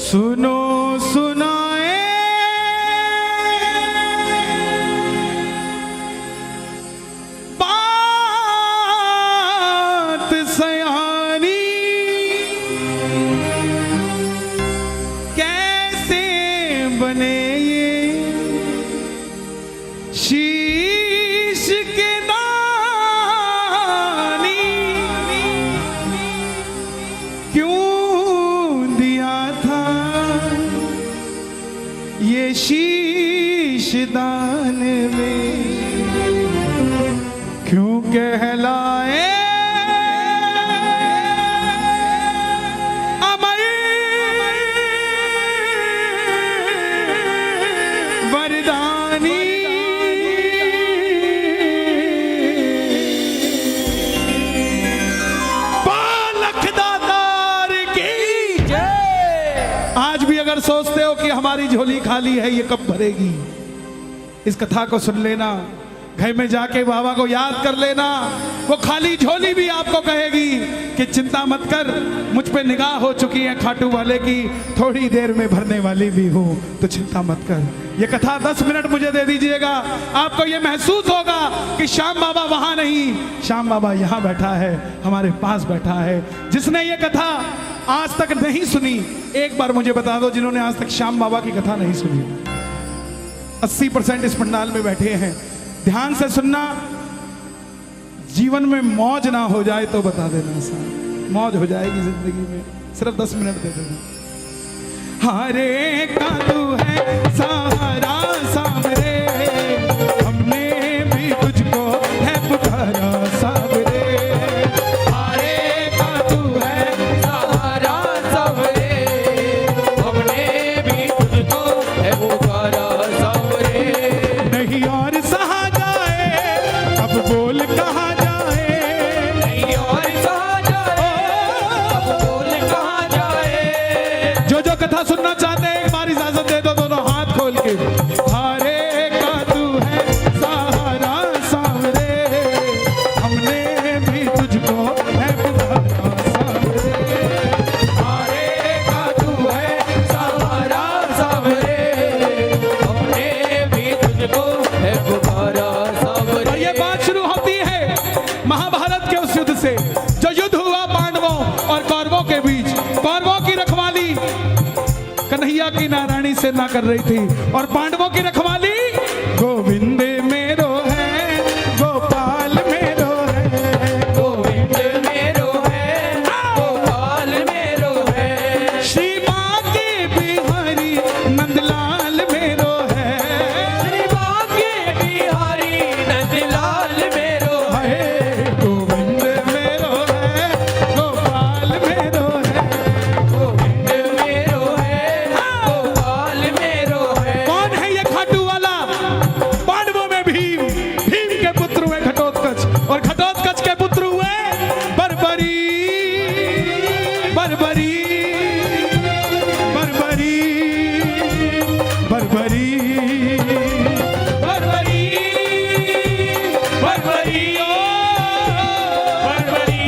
सुनो सुनाए बात सयानी, कैसे बने ये शीश के दानी, क्यों दिया था ये शीश दान में, क्यों कहलाए अमर वरदानी। आज भी अगर सोचते हो कि हमारी झोली खाली है, ये कब भरेगी, इस कथा को सुन लेना, घर में जाके बाबा को याद कर लेना। वो खाली झोली भी आपको कहेगी कि चिंता मत कर, मुझ पे निगाह हो चुकी है खाटू वाले की, थोड़ी देर में भरने वाली भी हूँ, तो चिंता मत कर। ये कथा 10 मिनट मुझे दे दीजिएगा, आपको ये महसूस होगा कि श्याम बाबा वहां नहीं, श्याम बाबा यहाँ बैठा है, हमारे पास बैठा है। जिसने ये कथा आज तक नहीं सुनी, एक बार मुझे बता दो, जिन्होंने आज तक श्याम बाबा की कथा नहीं सुनी। 80% इस पंडाल में बैठे हैं, ध्यान से सुनना। जीवन में मौज ना हो जाए तो बता देना साहब, मौज हो जाएगी जिंदगी में, सिर्फ 10 मिनट दे देना। हरे का तू है सहारा सावरे, हमने भी तुझको है पुकारा सावरे। हरे का तू है सहारा सावरे, हमने भी तुझको है पुकारा सावरे। नहीं और सहा जाए, अब बोल कहा जाए, नहीं और सहा जाए, अब बोल कहा जाए। जो जो कथा सुनना चाहते हैं, एक बार इजाजत दे दो दोनों हाथ खोल के। हरे का तू है सहारा सावरे, हमने भी तुझको है पुकारा सावरे। हरे का तू है सहारा सावरे, हमने भी तुझको है पुकारा सावरे। और ये बात शुरू होती है महाभारत के उस युद्ध से, जो युद्ध हुआ पांडवों और कौरवों के बीच। कौरवों की रखवाली कन्हैया की नारायणी से ना कर रही थी, और पांडवों की रखवाली गोविंद मेरो है, गोपाल मेरो है, गोविंद मेरो है, गोपाल मेरो है। श्री बांके बिहारी नंदलाल मेरो है, श्री बांके बिहारी नंदलाल मेरो है। गोविंद मेरो है, गोपाल मेरो है, गोविंद मेरो है, गोपाल मेरो है। कौन है ये खाटू वाला? पांडवों में भीम, भीम के पुत्र हुए घटोत्कच, और घटोत्कच के पुत्र हुए बर्बरी, बर्बरी, बर्बरी, बर्बरी, बर्बरी, बर्बरी, ओ बर्बरी,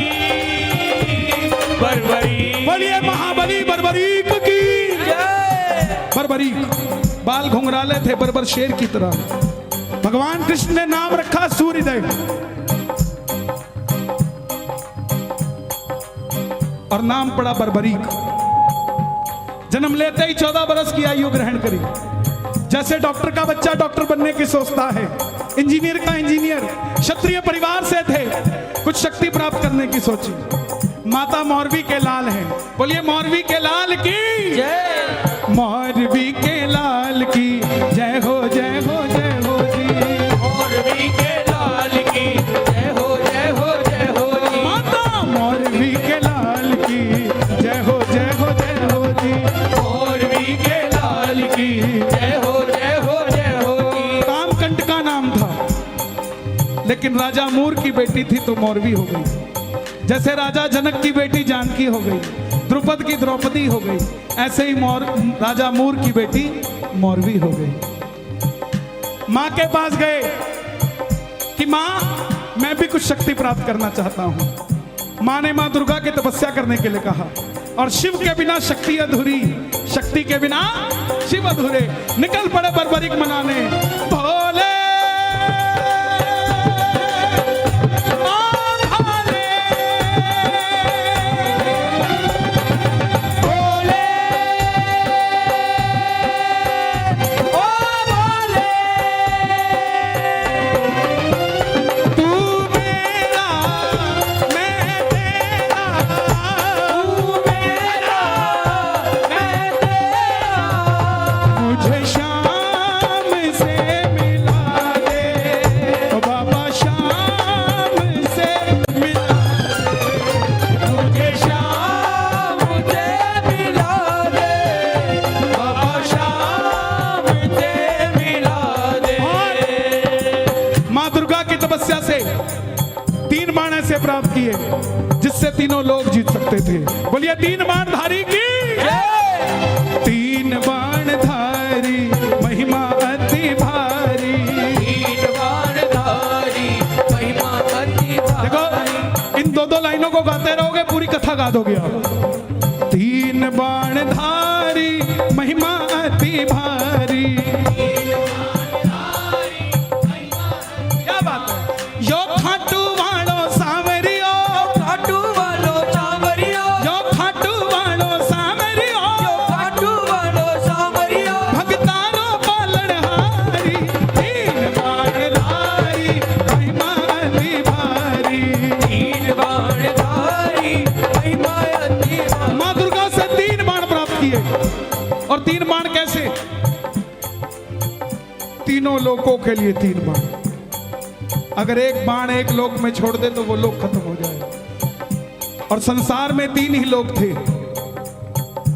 बर्बरी। बोलिए महाबली बर्बरीक की जय। बर्बरीक बाल घुंघराले थे बर्बर शेर की तरह। भगवान कृष्ण ने नाम रखा सूर्यदेव, और नाम पड़ा बर्बरीक। जन्म लेते ही 14 बरस की आयु ग्रहण करी। जैसे डॉक्टर का बच्चा डॉक्टर बनने की सोचता है, इंजीनियर का इंजीनियर, क्षत्रिय परिवार से थे, कुछ शक्ति प्राप्त करने की सोची। माता मौरवी के लाल हैं, बोलिए मौरवी के लाल की जय। मौरवी के लाल की जय हो, जय हो, जय हो जी। मौरवी के लाल की जय हो, जय हो, जय हो जी। माता मौरवी के लाल की जय हो, जय हो, जय हो जी। मौरवी के लाल की जय हो, जय हो, जय हो जी। कामकंट का नाम था, लेकिन राजा मूर की बेटी थी तो मौरवी हो गई। जैसे राजा जनक की बेटी जानकी हो गई, द्रुपद की द्रौपदी हो गई, ऐसे ही राजा मूर की बेटी मौरवी हो गई। माँ के पास गए कि माँ मैं भी कुछ शक्ति प्राप्त करना चाहता हूँ। माँ ने माँ दुर्गा की तपस्या करने के लिए कहा, और शिव के बिना शक्ति अधूरी, शक्ति के बिना शिव अधूरे। निकल पड़े बर्बरीक मनाने भोले प्राप्त किए जिससे तीनों लोग जीत सकते थे। बोलिए तीन बाणधारी की तीन बाणधारी महिमा अति भारी। तीन बाणधारी महिमा अति भारी। देखो इन दो लाइनों को गाते रहोगे पूरी कथा गा दोगे आप। तीन बाणधारी महिमा अति भारी। क्या बात है। यो खाटू और तीन बाण कैसे? तीनों लोगों के लिए तीन बाण। अगर एक बाण एक लोक में छोड़ दे तो वो लोक खत्म हो जाए। और संसार में तीन ही लोग थे।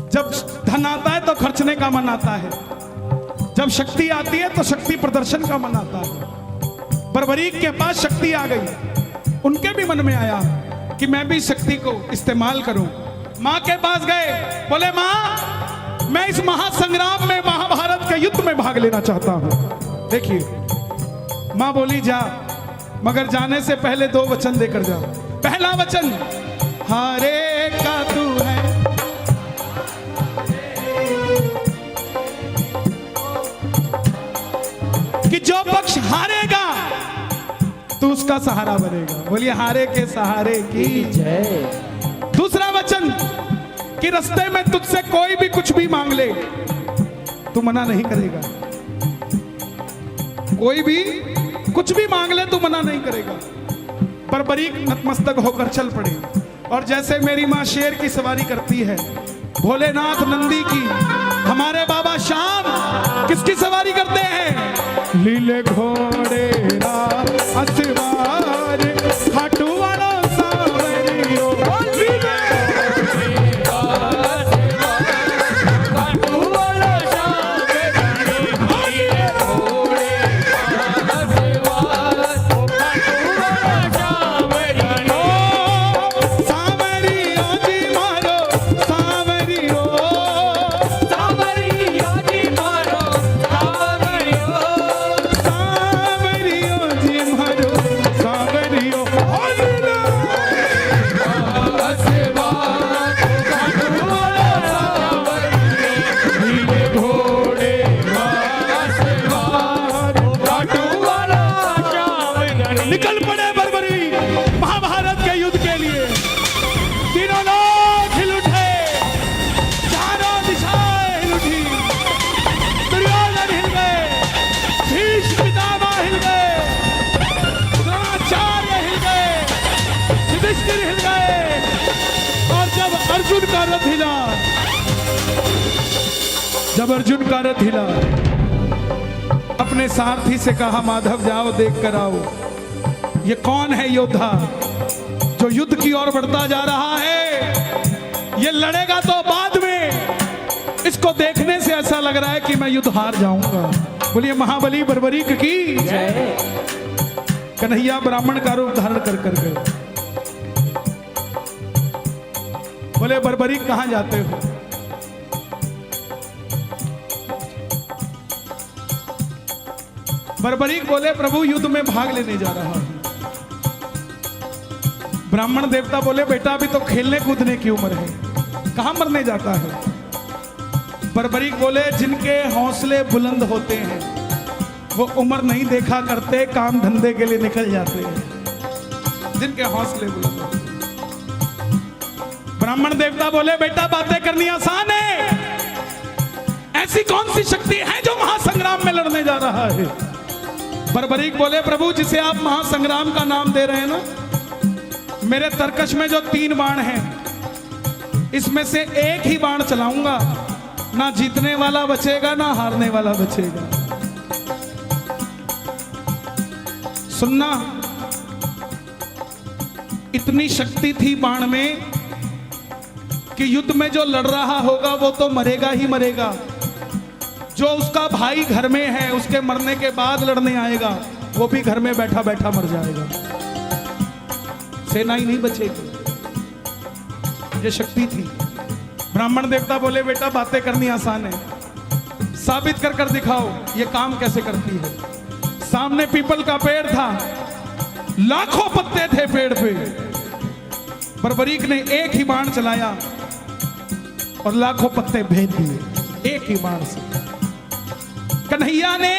जब धन आता है तो खर्चने का मन आता है, जब शक्ति आती है तो शक्ति प्रदर्शन का मन आता है। बर्बरीक के पास शक्ति आ गई, उनके भी मन में आया कि मैं भी शक्ति को इस्तेमाल करूं। मां के पास गए, बोले मां मैं इस महासंग्राम में महाभारत के युद्ध में भाग लेना चाहता हूं। देखिए मां बोली जा, मगर जाने से पहले दो वचन देकर जाओ। पहला वचन हारे का तू है, कि जो पक्ष हारेगा तू उसका सहारा बनेगा। बोलिए हारे के सहारे की जय। दूसरा वचन कि रास्ते में तुझसे कोई भी कुछ भी मांग ले तू मना नहीं करेगा। कोई भी कुछ भी मांग ले तू मना नहीं करेगा। बर्बरीक नतमस्तक होकर चल पड़े। और जैसे मेरी मां शेर की सवारी करती है, भोलेनाथ नंदी की, हमारे बाबा श्याम किसकी सवारी करते हैं? लीले घोड़े असवार खाटू वाला सावरियो। निकल पड़े बर्बरी महाभारत के युद्ध के लिए। तीनों लोग हिल उठे, चारों दिशाएं हिल उठी। दुर्योधन हिल गए, भीष्म पितामह हिल गए, द्रोणाचार्य हिल गए, युधिष्ठिर हिल गए। और जब अर्जुन का रथ हिला, जब अर्जुन का रथ हिला, अपने सारथी से कहा माधव जाओ देख कर आओ ये कौन है योद्धा जो युद्ध की ओर बढ़ता जा रहा है। ये लड़ेगा तो बाद में, इसको देखने से ऐसा लग रहा है कि मैं युद्ध हार जाऊंगा। बोलिए महाबली बर्बरीक की जय। कन्हैया ब्राह्मण का रूप धारण कर कर गए। बोले बर्बरीक कहां जाते हो? बर्बरीक बोले प्रभु युद्ध में भाग लेने जा रहा हूं। ब्राह्मण देवता बोले बेटा अभी तो खेलने कूदने की उम्र है, कहां मरने जाता है? बर्बरीक बोले जिनके हौसले बुलंद होते हैं वो उम्र नहीं देखा करते, काम धंधे के लिए निकल जाते हैं। जिनके हौसले बुलंद होते हैं। ब्राह्मण देवता बोले बेटा बातें करनी आसान है, ऐसी कौन सी शक्ति है जो महासंग्राम में लड़ने जा रहा है? बर्बरीक बोले प्रभु जिसे आप महासंग्राम का नाम दे रहे हैं ना, मेरे तरकश में जो 3 बाण हैं इसमें से एक ही बाण चलाऊंगा, ना जीतने वाला बचेगा ना हारने वाला बचेगा। सुनना, इतनी शक्ति थी बाण में कि युद्ध में जो लड़ रहा होगा वो तो मरेगा ही मरेगा, जो उसका भाई घर में है उसके मरने के बाद लड़ने आएगा वो भी घर में बैठा बैठा मर जाएगा, सेना ही नहीं बचेगी। ये शक्ति थी। ब्राह्मण देवता बोले बेटा बातें करनी आसान है, साबित कर कर दिखाओ ये काम कैसे करती है। सामने पीपल का पेड़ था, लाखों पत्ते थे पेड़ पे। बर्बरीक ने एक ही बाण चलाया और लाखों पत्ते भेद दिए एक ही बाण से। कन्हैया ने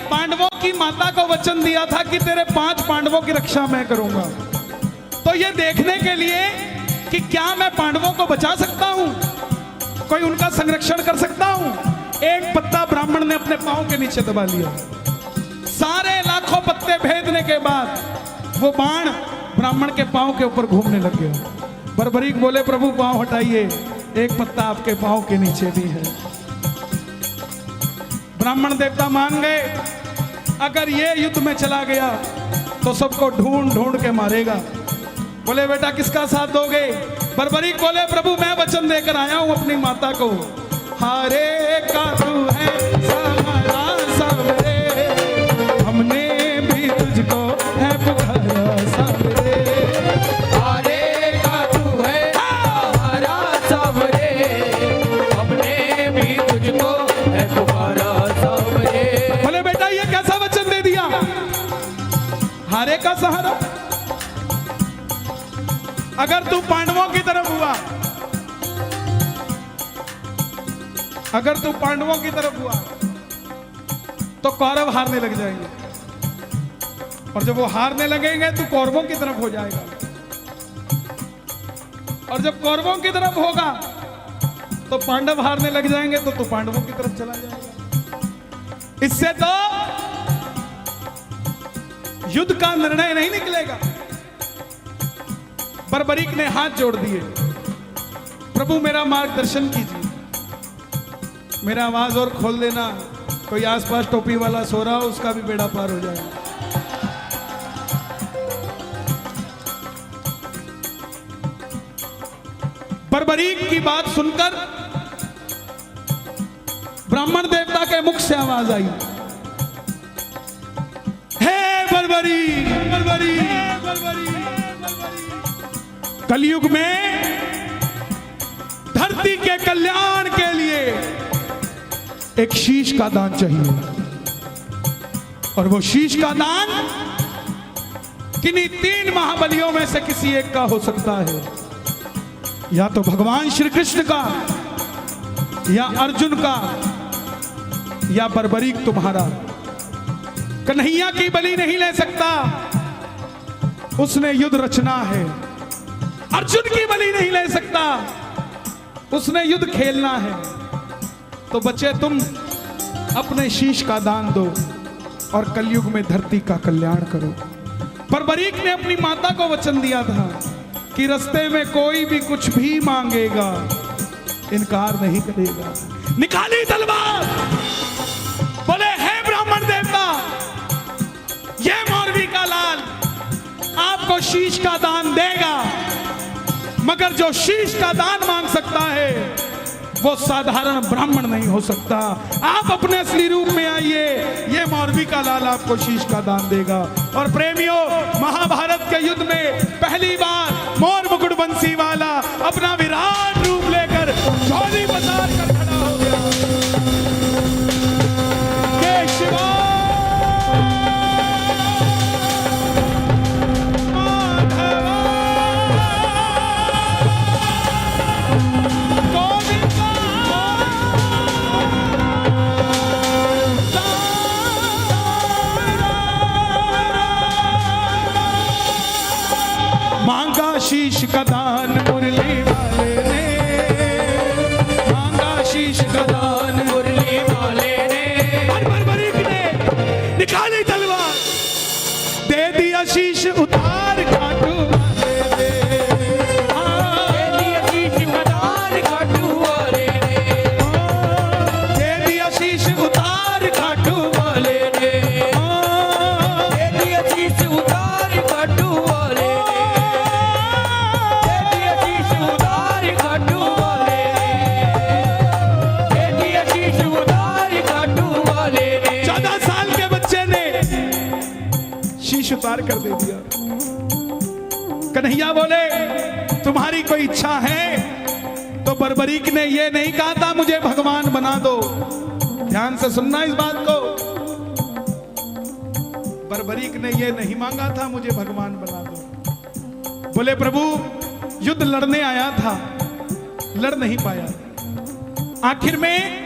पांडवों की माता को वचन दिया था कि तेरे 5 पांडवों की रक्षा मैं करूंगा। तो ये देखने के लिए कि क्या मैं पांडवों को बचा सकता हूं, कोई उनका संरक्षण कर सकता हूं, एक पत्ता ब्राह्मण ने अपने पांव के नीचे दबा लिया। सारे लाखों पत्ते भेदने के बाद वो बाण ब्राह्मण के पांव के ऊपर घूमने लग गया। बर्बरीक बोले प्रभु पांव हटाइए, एक पत्ता आपके पांव के नीचे भी है। ब्राह्मण देवता मान गए, अगर ये युद्ध में चला गया तो सबको ढूंढ ढूंढ के मारेगा। बोले बेटा किसका साथ दोगे? बर्बरीक बोले प्रभु मैं वचन देकर आया हूं अपनी माता को, हारे का तू है सहारा सावरे, हमने भी तुझको है पुकारा सावरे। हारे का तू है सहारा सावरे, हमने भी तुझको है पुकारा सावरे। बोले बेटा ये कैसा वचन दे दिया, हारे का सहारा? अगर तू पांडवों की तरफ हुआ, अगर तू पांडवों की तरफ हुआ तो कौरव हारने लग जाएंगे, और जब वो हारने लगेंगे तो कौरवों की तरफ हो जाएगा, और जब कौरवों की तरफ होगा तो पांडव हारने लग जाएंगे तो तू पांडवों की तरफ चला जाएगा। इससे तो युद्ध का निर्णय नहीं निकलेगा। बर्बरीक ने हाथ जोड़ दिए, प्रभु मेरा मार्गदर्शन कीजिए, मेरा आवाज और खोल देना, कोई आसपास टोपी वाला सो रहा हो उसका भी बेड़ा पार हो जाए। बर्बरीक की बात सुनकर ब्राह्मण देवता के मुख से आवाज आई, हे बर्बरीक, बर्बरीक, बर्बरीक। कलयुग में धरती के कल्याण के लिए एक शीश का दान चाहिए, और वो शीश का दान किन्हीं 3 महाबलियों में से किसी एक का हो सकता है, या तो भगवान श्री कृष्ण का, या अर्जुन का, या बर्बरीक तुम्हारा। कन्हैया की बलि नहीं ले सकता, उसने युद्ध रचना है। अर्जुन की बलि नहीं ले सकता, उसने युद्ध खेलना है। तो बच्चे तुम अपने शीश का दान दो और कलयुग में धरती का कल्याण करो। बर्बरीक ने अपनी माता को वचन दिया था कि रास्ते में कोई भी कुछ भी मांगेगा इनकार नहीं करेगा। निकाली तलवार, बोले हे ब्राह्मण देवता, ये मौरवी का लाल आपको शीश का दान देगा, मगर जो शीश का दान मांग सकता है वो साधारण ब्राह्मण नहीं हो सकता। आप अपने असली रूप में आइए, ये मौरवी का लाल आपको शीश का दान देगा। और प्रेमियों, महाभारत के युद्ध में पहली बार मोर मुकुट बंसी वाला अपना विराट रूप लेकर झोली पसार कर खड़ा हो गया। जय शिवा शीश का दान मुरली वाले ने बर्बरीक ने निकाली तलवार, दे दिया शीश उतार खाटू वाले ने, दे दिया शीश उतार खाटू वाले ने, दे दिया शीश उतार खाटू वाले ने, दे दिया शीश उतार खाटू वाले ने, दे दिया शीश उतार खाटू वाले ने। 14 साल के बच्चे ने शीश उतार कर दे दिया। कन्हैया बोले तुम्हारी कोई इच्छा है? तो बर्बरीक ने ये नहीं कहा था मुझे भगवान बना दो। ध्यान से सुनना इस बात को, बर्बरीक ने ये नहीं मांगा था मुझे भगवान बना दो। बोले प्रभु युद्ध लड़ने आया था, लड़ नहीं पाया, आखिर में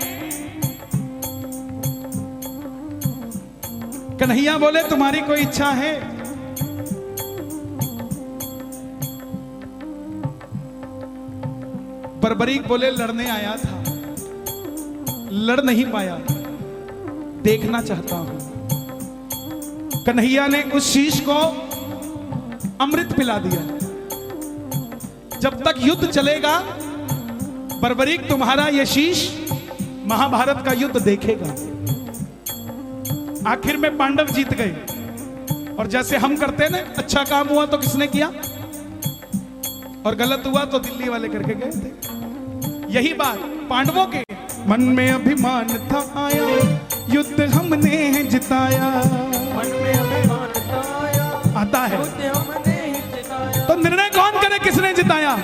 कन्हैया बोले तुम्हारी कोई इच्छा है? बर्बरीक बोले लड़ने आया था, लड़ नहीं पाया, देखना चाहता हूं। कन्हैया ने उस शीश को अमृत पिला दिया। जब तक युद्ध चलेगा बर्बरीक तुम्हारा यह शीश महाभारत का युद्ध देखेगा। आखिर में पांडव जीत गए। और जैसे हम करते हैं ना, अच्छा काम हुआ तो किसने किया और गलत हुआ तो दिल्ली वाले करके गए थे। यही बात पांडवों के मन में अभिमान था आया, युद्ध हमने जिताया। मन में अभिमान आया, आता है युद्ध हमने जिताया। तो निर्णय कौन करे किसने जिताया?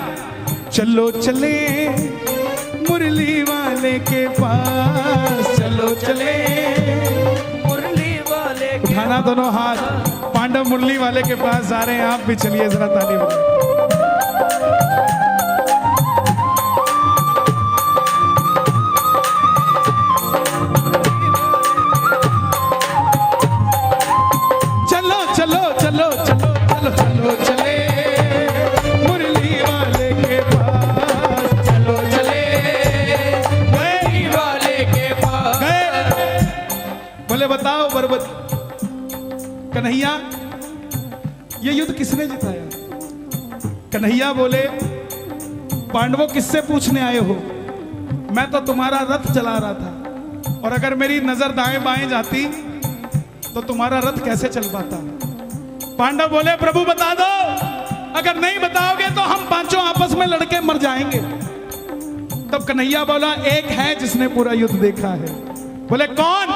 चलो चले मुरली वाले के पास, चलो चले मुरली वाले के उठाना दोनों हाथ, पांडव मुरली वाले के पास जा रहे हैं। आप भी चलिए जरा ताली बजाइए। चलो चलो चलो चलो चलो चलो चले मुरली वाले के पास, चलो चले मुरली वाले के पास। गए। बोले बताओ बर्बत कन्हैया ये युद्ध किसने जिताया? कन्हैया बोले पांडवों किससे पूछने आए हो? मैं तो तुम्हारा रथ चला रहा था, और अगर मेरी नजर दाएं बाएं जाती तो तुम्हारा रथ कैसे चल पाता? पांडव बोले प्रभु बता दो, अगर नहीं बताओगे तो हम पांचों आपस में लड़के मर जाएंगे। तब कन्हैया बोला एक है जिसने पूरा युद्ध देखा है। बोले कौन?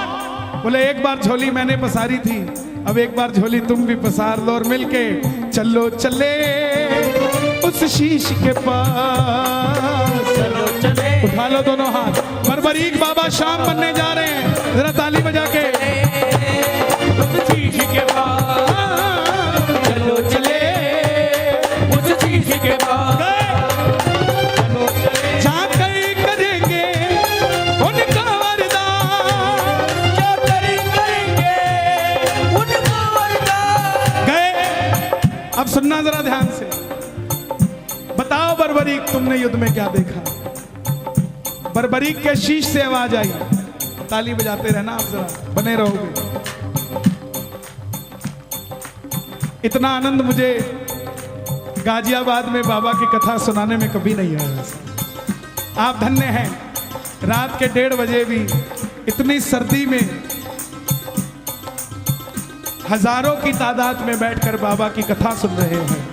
बोले एक बार झोली मैंने पसारी थी, अब एक बार झोली तुम भी पसार लो और मिलके चलो चले उस शीश के पास। चलो चले उठा लो दोनों हाथ। बर्बरीक बाबा शाम बनने जा रहे हैं, जरा ताली बजा के। उस शीश के पास, चलो चले उस शीश के पास। चलो चले जाकर करेंगे उनका वरदान, क्या करेंगे उनका वरदान। गए। अब सुनना जरा ध्यान से, बताओ बर्बरीक तुमने युद्ध में क्या देखा? बर्बरीक के शीश से आवाज आई। ताली बजाते रहना आप, जरा बने रहोगे। इतना आनंद मुझे गाजियाबाद में बाबा की कथा सुनाने में कभी नहीं आया। आप धन्य हैं, रात के 1:30 बजे भी इतनी सर्दी में हजारों की तादाद में बैठकर बाबा की कथा सुन रहे हैं।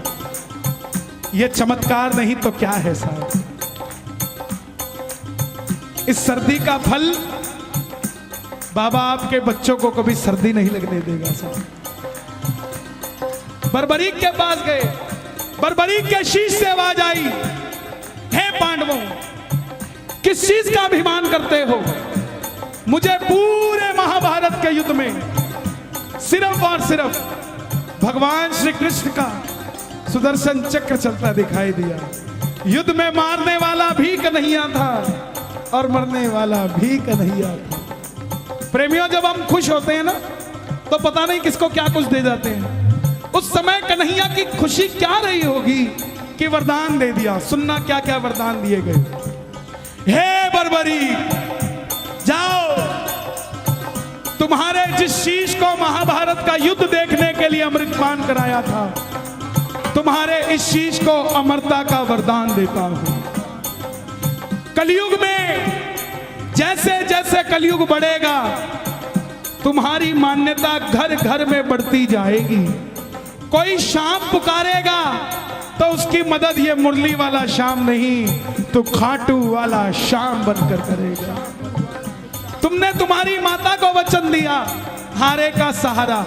यह चमत्कार नहीं तो क्या है साहब? इस सर्दी का फल बाबा आपके बच्चों को कभी सर्दी नहीं लगने देगा साहब। बर्बरीक के पास गए, बर्बरीक के शीश से आवाज आई, हे पांडवों किस चीज का अभिमान करते हो? मुझे पूरे महाभारत के युद्ध में सिर्फ और सिर्फ भगवान श्री कृष्ण का सुदर्शन चक्र चलता दिखाई दिया। युद्ध में मारने वाला भी कन्हैया था और मरने वाला भी कन्हैया था। प्रेमियों जब हम खुश होते हैं ना तो पता नहीं किसको क्या कुछ दे जाते हैं। उस समय कन्हैया की खुशी क्या रही होगी कि वरदान दे दिया। सुनना क्या क्या वरदान दिए गए। हे बर्बर बरी। जाओ, तुम्हारे जिस शीश को महाभारत का युद्ध देखने के लिए अमृतपान कराया था, तुम्हारे इस शीश को अमरता का वरदान देता हूं। कलयुग में जैसे जैसे कलयुग बढ़ेगा, तुम्हारी मान्यता घर घर में बढ़ती जाएगी। कोई शाम पुकारेगा तो उसकी मदद ये मुरली वाला शाम नहीं, तो खाटू वाला शाम बनकर करेगा। तुमने तुम्हारी माता को वचन दिया, हारे का सहारा।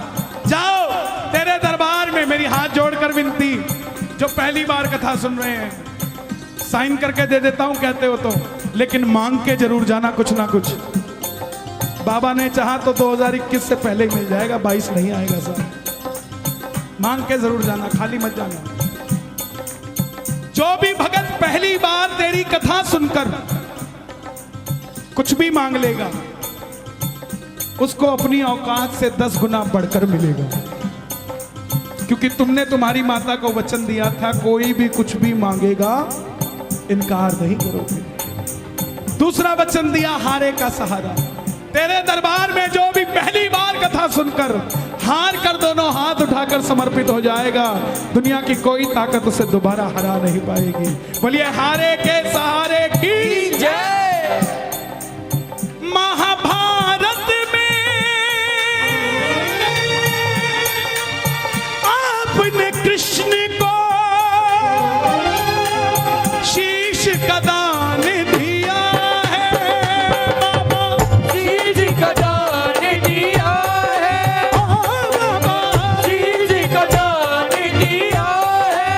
जाओ, तेरे दरबार में मेरी हाथ जोड़कर विनती, जो पहली बार कथा सुन रहे हैं, साइन करके दे देता हूं कहते हो तो, लेकिन मांग के जरूर जाना कुछ ना कुछ। बाबा ने चाहा तो 2021 से पहले ही मिल जाएगा, 22 नहीं आएगा सर। मांग के जरूर जाना, खाली मत जाना। जो भी भगत पहली बार तेरी कथा सुनकर कुछ भी मांग लेगा, उसको अपनी औकात से 10 गुना बढ़कर मिलेगा, क्योंकि तुमने तुम्हारी माता को वचन दिया था, कोई भी कुछ भी मांगेगा इनकार नहीं करोगे। दूसरा वचन दिया, हारे का सहारा। तेरे दरबार में जो भी पहली बार कथा सुनकर हार कर दोनों हाथ उठाकर समर्पित हो जाएगा, दुनिया की कोई ताकत उसे दोबारा हरा नहीं पाएगी। बोलिए हारे के सहारे की जय। महाभारत में आपने कृष्ण को शीश का दान दिया है, बाबा शीश का दान दिया है, बाबा शीश का दान दिया है।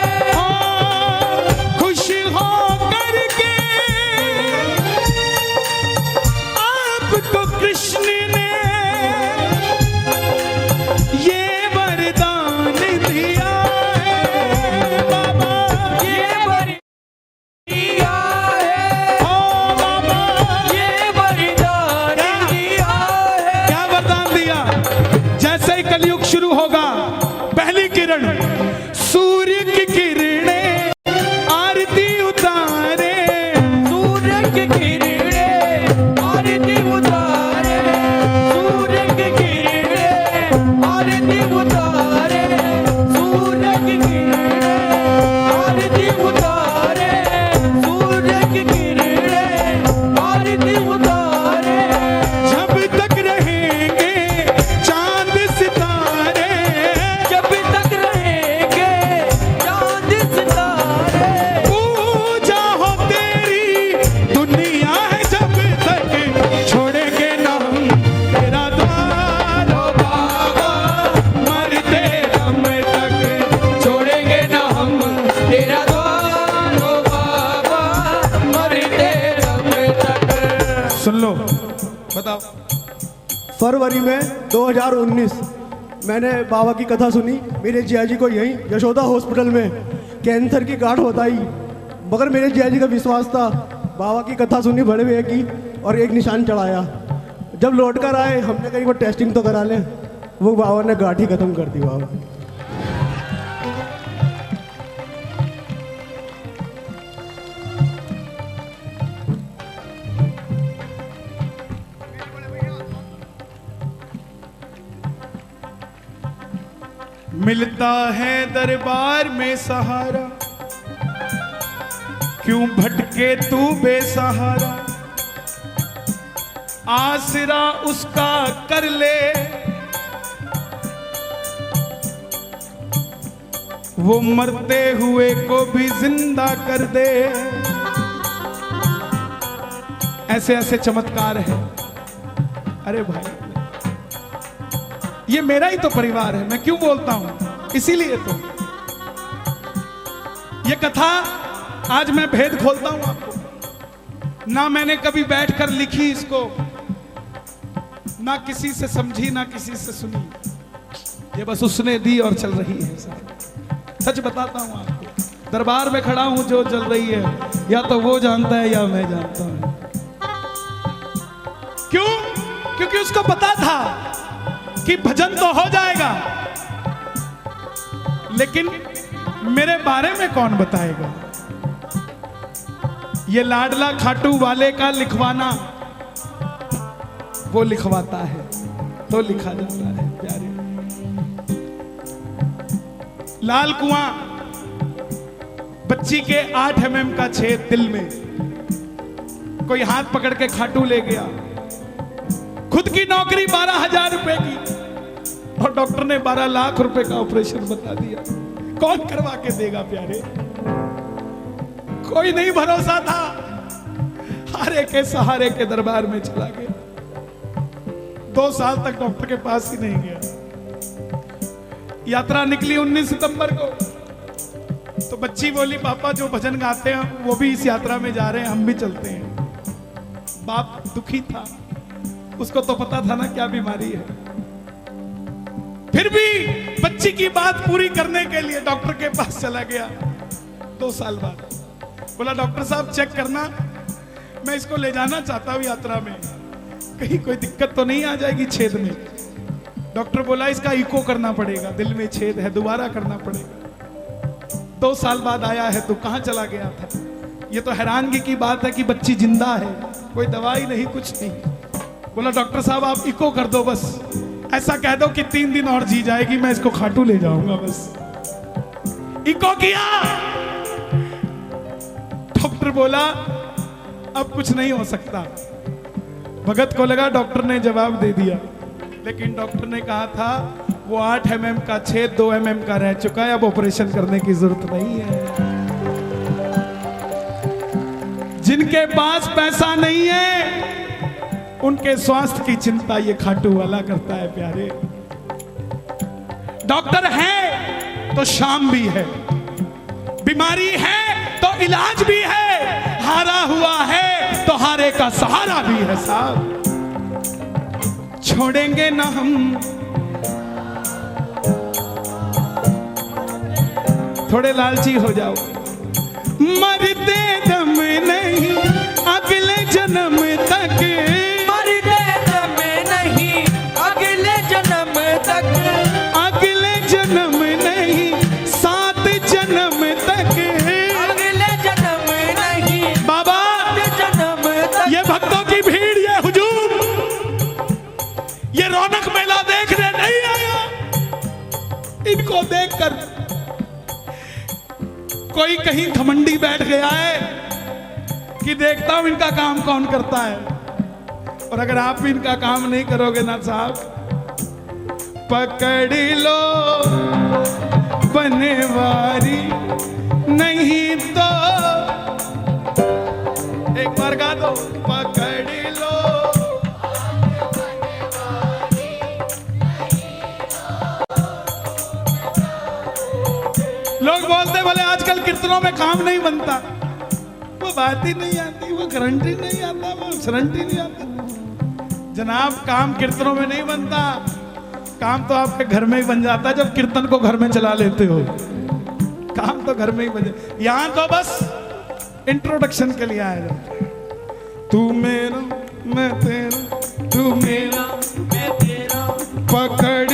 खुश हो करके आपको कृष्ण ने ये वरदान दिया है, बाबा ये वरदान दिया है, ओ बाबा ये वरदान दिया है। क्या वरदान दिया? जैसे ही कलयुग शुरू होगा, पहली किरण सूर्य की किरणें आरती उतारे, सूर्य की किरणें आरती उतारे, सूर्य की किरणें आरती उतारे, सूर्य की किरणें आरती उतारे, सूर्य की किरणें आरती उतारे। जब तक रहेंगे चांद सितारे, जब तक रहेंगे चांद सितारे, पूजा हो तेरी दुनिया है, जब तक छोड़ेंगे ना हम तेरा द्वार, ओ बाबा मरते दम तक। छोड़ेंगे ना हम तेरा द्वार, ओ बाबा मरते दम तक। सुन लो, बताओ। फरवरी में 2019 मैंने बाबा की कथा सुनी। मेरे जिया जी को यहीं यशोदा हॉस्पिटल में कैंसर की गांठ बताई, मगर मेरे जिया जी का विश्वास था। बाबा की कथा सुनी बड़े भैया की और एक निशान चढ़ाया। जब लौट कर आए, हमने कहीं वो टेस्टिंग तो करा लें, वो बाबा ने गांठ ही खत्म कर दी। बाबा मिलता है दरबार में सहारा, क्यों भटके तू बेसहारा, आसरा उसका कर ले, वो मरते हुए को भी जिंदा कर दे। ऐसे ऐसे चमत्कार है। अरे भाई, ये मेरा ही तो परिवार है, मैं क्यों बोलता हूं, इसीलिए तो ये कथा आज मैं भेद खोलता हूं आपको। ना मैंने कभी बैठकर लिखी इसको, ना किसी से समझी, ना किसी से सुनी, ये बस उसने दी और चल रही है। सच बताता हूं आपको, दरबार में खड़ा हूं, जो चल रही है या तो वो जानता है या मैं जानता हूं। क्यों? क्योंकि उसको पता था कि भजन तो हो जाएगा, लेकिन मेरे बारे में कौन बताएगा। ये लाडला खाटू वाले का लिखवाना, वो लिखवाता है तो लिखा जाता है प्यारे। लाल कुआं, बच्ची के 8 mm का छेद दिल में, कोई हाथ पकड़ के खाटू ले गया। खुद की नौकरी 12,000 रुपए की और डॉक्टर ने 12 लाख रुपए का ऑपरेशन बता दिया। कौन करवा के देगा प्यारे? कोई नहीं भरोसा था, हारे के सहारे के दरबार में चला गया। 2 साल तक डॉक्टर के पास ही नहीं गया। यात्रा निकली 19 सितंबर को, तो बच्ची बोली पापा जो भजन गाते हैं वो भी इस यात्रा में जा रहे हैं, हम भी चलते हैं। बाप दुखी था, उसको तो पता था ना क्या बीमारी है। फिर भी बच्ची की बात पूरी करने के लिए डॉक्टर के पास चला गया। 2 साल बाद बोला डॉक्टर साहब चेक करना, मैं इसको ले जाना चाहता हूं यात्रा में, कहीं कोई दिक्कत तो नहीं आ जाएगी छेद में। डॉक्टर बोला इसका इको करना पड़ेगा, दिल में छेद है, दोबारा करना पड़ेगा। 2 साल बाद आया है तो कहां चला गया था? ये तो हैरानगी की बात है कि बच्ची जिंदा है, कोई दवाई नहीं, कुछ नहीं। बोला डॉक्टर साहब आप इको कर दो, बस ऐसा कह दो कि 3 दिन और जी जाएगी, मैं इसको खाटू ले जाऊंगा। बस इको किया। डॉक्टर बोला अब कुछ नहीं हो सकता। भगत को लगा डॉक्टर ने जवाब दे दिया, लेकिन डॉक्टर ने कहा था वो 8 mm का छेद 2 mm का रह चुका है, अब ऑपरेशन करने की जरूरत नहीं है। जिनके पास पैसा नहीं है उनके स्वास्थ्य की चिंता ये खाटू वाला करता है प्यारे। डॉक्टर है तो शाम भी है, बीमारी है तो इलाज भी है, हारा हुआ है तो हारे का सहारा भी है साहब। छोड़ेंगे ना हम, थोड़े लालची हो जाओ। मरते दम नहीं अगले जन्म तक, मरते दम नहीं अगले जन्म तक, अगले जन्म नहीं 7 जन्म तक, अगले जन्म नहीं बाबा 7 जन्म तक। ये भक्तों की भीड़, ये हुजूम, ये रौनक मेला देखने नहीं आया। इनको देखकर कोई कहीं घमंडी बैठ गया है कि देखता हूं इनका काम कौन करता है। और अगर आप भी इनका काम नहीं करोगे ना साहब, पकड़ लो बनवारी, नहीं तो एक बार गा दो, पकड़ लो। लोग बोलते बोले आजकल कीर्तनों में काम नहीं बनता, वो बात ही नहीं आती, वो गारंटी नहीं आता, वो गारंटी नहीं आता। जनाब काम कीर्तनों में नहीं बनता, काम तो आपके घर में ही बन जाता है जब कीर्तन को घर में चला लेते हो। काम तो घर में ही बन जाता, यहां तो बस इंट्रोडक्शन के लिए आया जाता है। तू मेरा मैं तेरा, तू मेरा मैं तेरा, पकड़